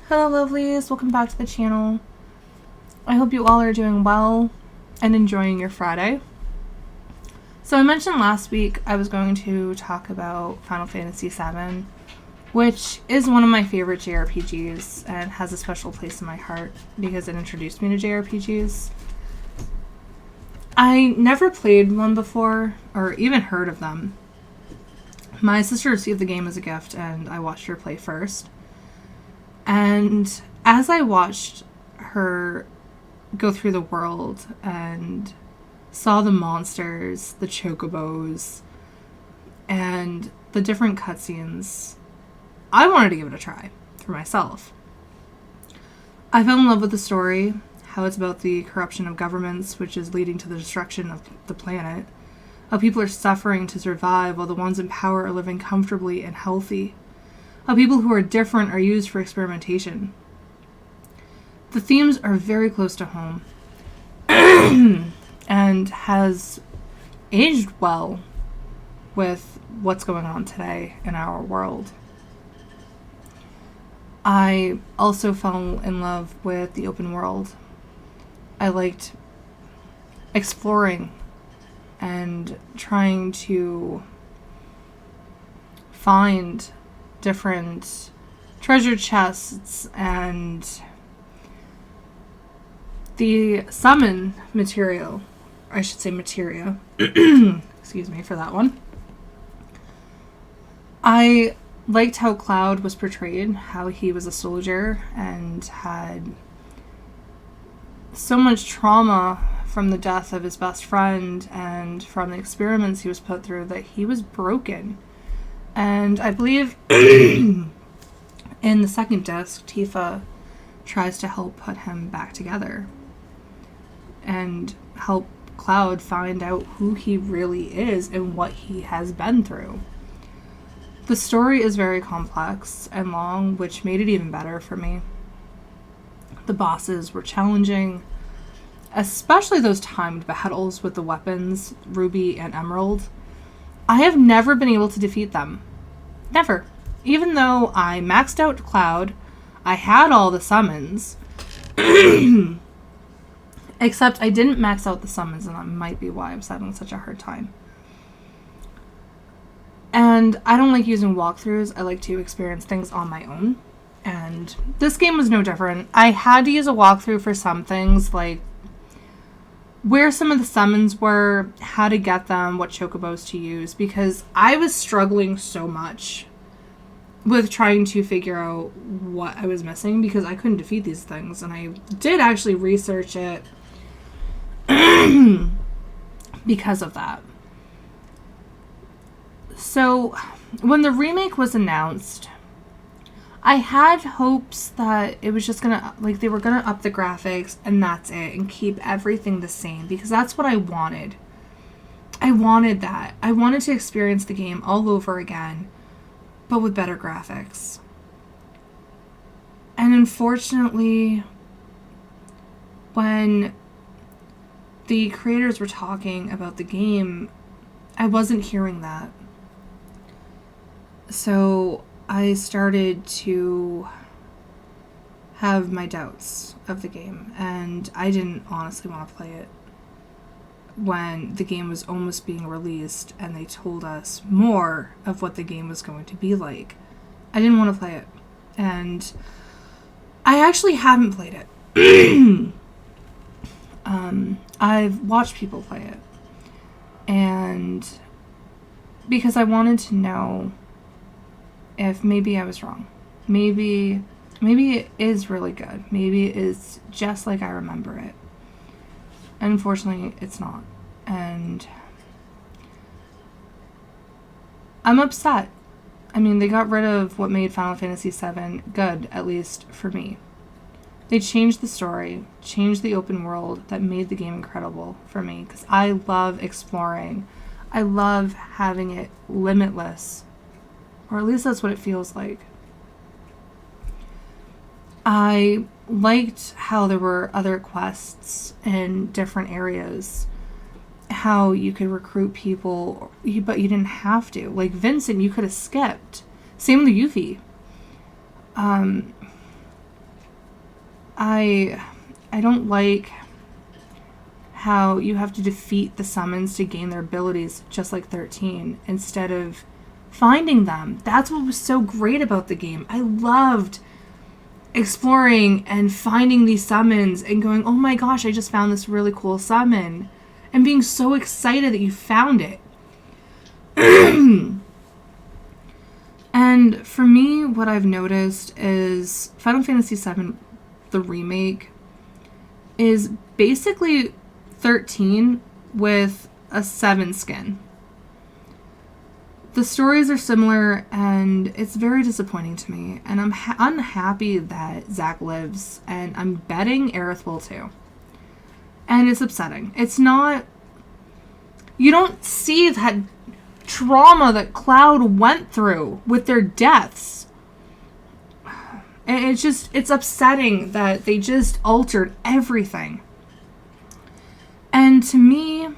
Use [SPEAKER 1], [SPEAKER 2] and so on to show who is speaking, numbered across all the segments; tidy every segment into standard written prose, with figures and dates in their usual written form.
[SPEAKER 1] Hello lovelies, welcome back to the channel. I hope you all are doing well and enjoying your Friday. So I mentioned last week I was going to talk about Final Fantasy VII, which is one of my favorite JRPGs and has a special place in my heart because it introduced me to JRPGs. I never played one before or even heard of them. My sister received the game as a gift and I watched her play first. And as I watched her go through the world and saw the monsters, the chocobos, and the different cutscenes, I wanted to give it a try for myself. I fell in love with the story, how it's about the corruption of governments, which is leading to the destruction of the planet, how people are suffering to survive while the ones in power are living comfortably and healthy, how people who are different are used for experimentation. The themes are very close to home and has aged well with what's going on today in our world. I also fell in love with the open world. I liked exploring and trying to find different treasure chests and the summon material. I should say materia. Excuse me for that one. I liked how Cloud was portrayed, how he was a soldier and had so much trauma from the death of his best friend and from the experiments he was put through that he was broken. And I believe in the second disc, Tifa tries to help put him back together and help Cloud find out who he really is and what he has been through. The story is very complex and long, which made it even better for me. The bosses were challenging, especially those timed battles with the weapons, Ruby and Emerald. I have never been able to defeat them. Never. Even though I maxed out Cloud, I had all the summons. Except I didn't max out the summons, and that might be why I was having such a hard time. And I don't like using walkthroughs. I like to experience things on my own. And this game was no different. I had to use a walkthrough for some things, like where some of the summons were, how to get them, what chocobos to use, because I was struggling so much with trying to figure out what I was missing because I couldn't defeat these things. And I did actually research it because of that. So when the remake was announced, I had hopes that it was just gonna, like, they were gonna up the graphics and that's it and keep everything the same because that's what I wanted. I wanted that. I wanted to experience the game all over again, but with better graphics. And unfortunately, when the creators were talking about the game, I wasn't hearing that. So I started to have my doubts of the game, and I didn't honestly want to play it when the game was almost being released and they told us more of what the game was going to be like. I didn't want to play it, and I actually haven't played it. I've watched people play it, and because I wanted to know if maybe I was wrong. Maybe it is really good. Maybe it is just like I remember it. And unfortunately, it's not. And I'm upset. I mean, they got rid of what made Final Fantasy VII good, at least for me. They changed the story, changed the open world that made the game incredible for me. Because I love exploring. I love having it limitless. Or at least that's what it feels like. I liked how there were other quests in different areas. How you could recruit people, but you didn't have to. Like Vincent, you could have skipped. Same with Yuffie. I don't like how you have to defeat the summons to gain their abilities, just like 13, instead of finding them. That's what was so great about the game. I loved exploring and finding these summons and going, oh my gosh, I just found this really cool summon, and being so excited that you found it. And for me, what I've noticed is Final Fantasy VII, the remake, is basically 13 with a 7 skin. The stories are similar, and it's very disappointing to me. And I'm unhappy that Zack lives, and I'm betting Aerith will too. And it's upsetting. It's not... You don't see that trauma that Cloud went through with their deaths. And it's upsetting that they just altered everything. And to me,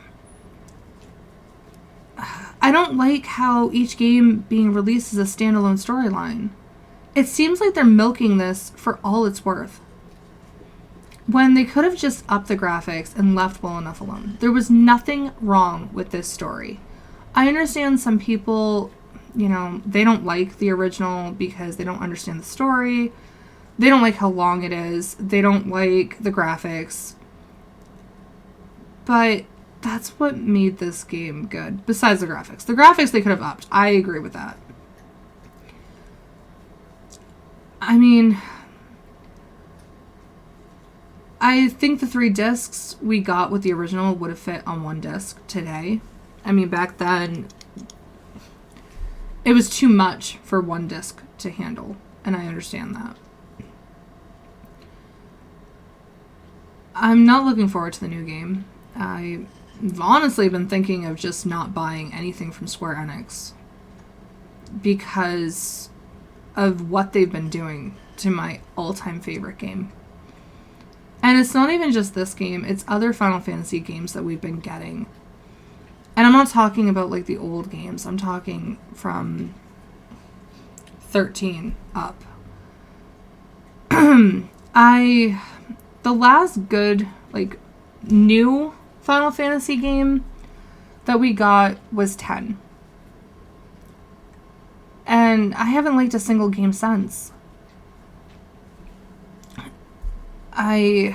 [SPEAKER 1] I don't like how each game being released is a standalone storyline. It seems like they're milking this for all it's worth, when they could have just upped the graphics and left well enough alone. There was nothing wrong with this story. I understand some people, they don't like the original because they don't understand the story. They don't like how long it is. They don't like the graphics. But that's what made this game good, besides the graphics. The graphics they could have upped. I agree with that. I mean, I think the 3 discs we got with the original would have fit on 1 disc today. I mean, back then, it was too much for 1 disc to handle, and I understand that. I'm not looking forward to the new game. I've honestly been thinking of just not buying anything from Square Enix because of what they've been doing to my all-time favorite game. And it's not even just this game, it's other Final Fantasy games that we've been getting. And I'm not talking about like the old games, I'm talking from 13 up. The last good, like, new Final Fantasy game that we got was 10. And I haven't liked a single game since. I'm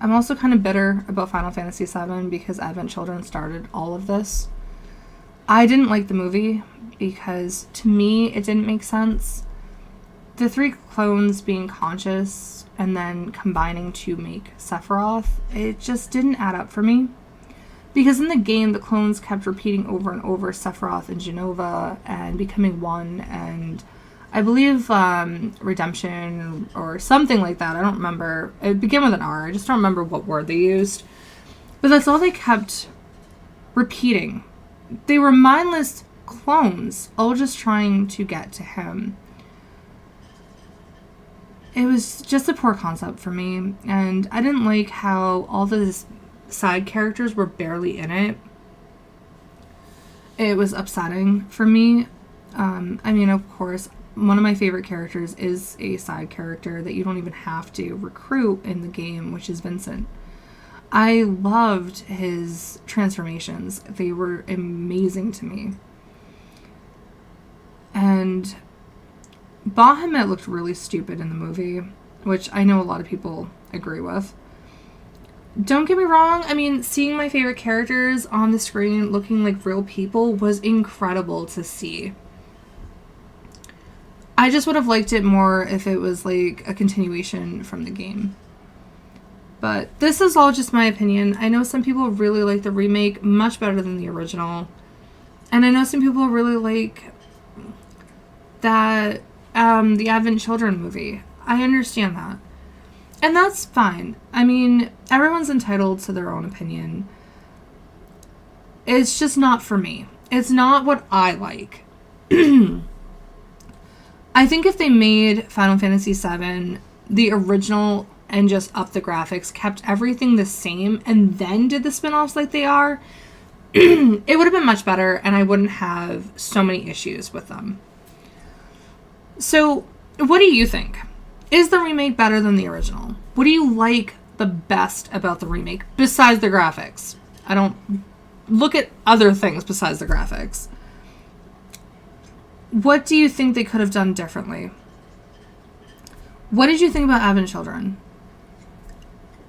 [SPEAKER 1] also kind of bitter about Final Fantasy VII because Advent Children started all of this. I didn't like the movie because, to me, it didn't make sense. The 3 clones being conscious and then combining to make Sephiroth, it just didn't add up for me. Because in the game, the clones kept repeating over and over Sephiroth and Jenova and becoming one, and I believe Redemption or something like that. I don't remember. It began with an R. I just don't remember what word they used. But that's all they kept repeating. They were mindless clones, all just trying to get to him. It was just a poor concept for me, and I didn't like how all the side characters were barely in it. It was upsetting for me. I mean, of course, one of my favorite characters is a side character that you don't even have to recruit in the game, which is Vincent. I loved his transformations. They were amazing to me. And Bahamut looked really stupid in the movie, which I know a lot of people agree with. Don't get me wrong, I mean, seeing my favorite characters on the screen looking like real people was incredible to see. I just would have liked it more if it was like a continuation from the game. But this is all just my opinion. I know some people really like the remake much better than the original. And I know some people really like that the Advent Children movie. I understand that. And that's fine. I mean, everyone's entitled to their own opinion. It's just not for me. It's not what I like. I think if they made Final Fantasy VII the original and just upped the graphics, kept everything the same, and then did the spin-offs like they are, it would have been much better, and I wouldn't have so many issues with them. So, what do you think? Is the remake better than the original? What do you like the best about the remake besides the graphics? I don't look at other things besides the graphics. What do you think they could have done differently? What did you think about Advent Children?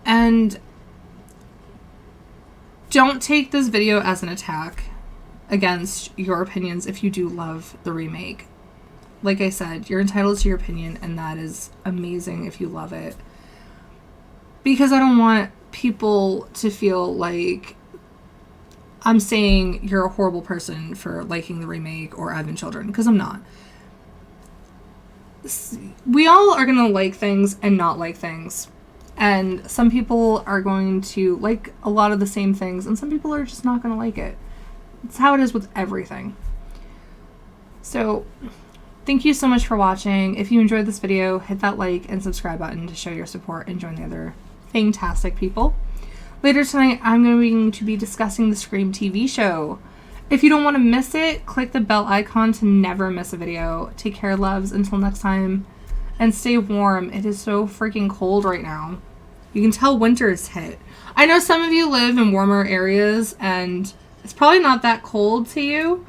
[SPEAKER 1] And don't take this video as an attack against your opinions if you do love the remake. Like I said, you're entitled to your opinion, and that is amazing if you love it. Because I don't want people to feel like I'm saying you're a horrible person for liking the remake or Advent Children, because I'm not. We all are going to like things and not like things. And some people are going to like a lot of the same things, and some people are just not going to like it. It's how it is with everything. So, thank you so much for watching. If you enjoyed this video, hit that like and subscribe button to show your support and join the other fantastic people. Later tonight, I'm going to be discussing the Scream TV show. If you don't want to miss it, click the bell icon to never miss a video. Take care, loves. Until next time. And stay warm. It is so freaking cold right now. You can tell winter is hit. I know some of you live in warmer areas, and it's probably not that cold to you.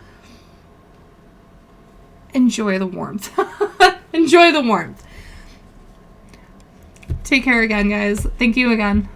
[SPEAKER 1] Enjoy the warmth. Enjoy the warmth. Take care again, guys. Thank you again.